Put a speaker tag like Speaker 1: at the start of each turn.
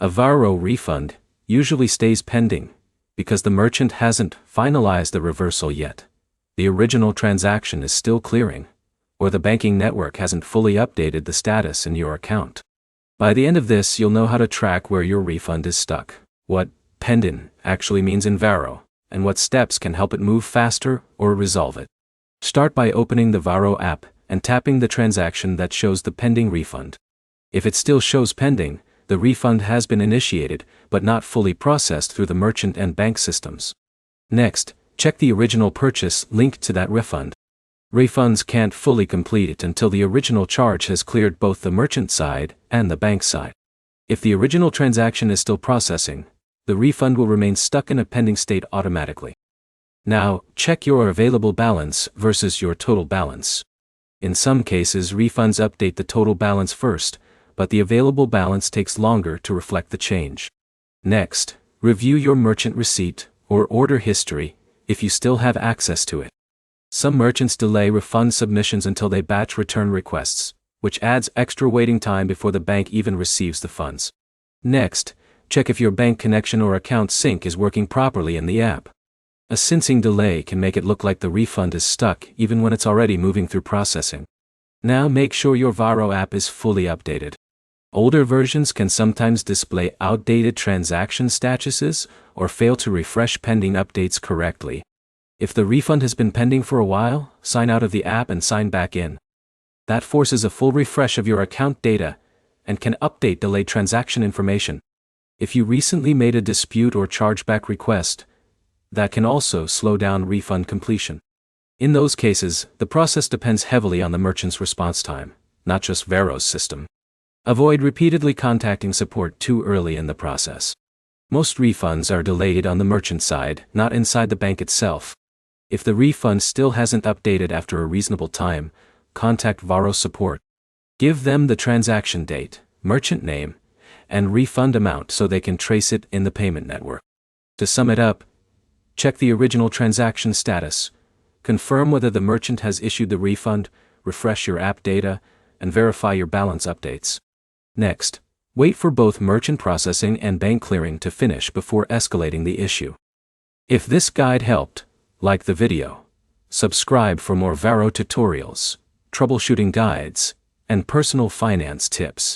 Speaker 1: A Varo refund usually stays pending because the merchant hasn't finalized the reversal yet. The original transaction is still clearing, or the banking network hasn't fully updated the status in your account. By the end of this, you'll know how to track where your refund is stuck, what pending actually means in Varo, and what steps can help it move faster or resolve it. Start by opening the Varo app and tapping the transaction that shows the pending refund. If it still shows pending, the refund has been initiated but not fully processed through the merchant and bank systems. Next, check the original purchase linked to that refund. Refunds can't fully complete it until the original charge has cleared both the merchant side and the bank side. If the original transaction is still processing, the refund will remain stuck in a pending state automatically. Now, check your available balance versus your total balance. In some cases, refunds update the total balance first, but the available balance takes longer to reflect the change. Next, review your merchant receipt or order history if you still have access to it. Some merchants delay refund submissions until they batch return requests, which adds extra waiting time before the bank even receives the funds. Next, check if your bank connection or account sync is working properly in the app. A syncing delay can make it look like the refund is stuck even when it's already moving through processing. Now make sure your Varo app is fully updated. Older versions can sometimes display outdated transaction statuses or fail to refresh pending updates correctly. If the refund has been pending for a while, sign out of the app and sign back in. That forces a full refresh of your account data and can update delayed transaction information. If you recently made a dispute or chargeback request, that can also slow down refund completion. In those cases, the process depends heavily on the merchant's response time, not just Varo's system. Avoid repeatedly contacting support too early in the process. Most refunds are delayed on the merchant side, not inside the bank itself. If the refund still hasn't updated after a reasonable time, contact Varo support. Give them the transaction date, merchant name, and refund amount so they can trace it in the payment network. To sum it up, check the original transaction status, confirm whether the merchant has issued the refund, refresh your app data, and verify your balance updates. Next, wait for both merchant processing and bank clearing to finish before escalating the issue. If this guide helped, like the video, subscribe for more Varo tutorials, troubleshooting guides, and personal finance tips.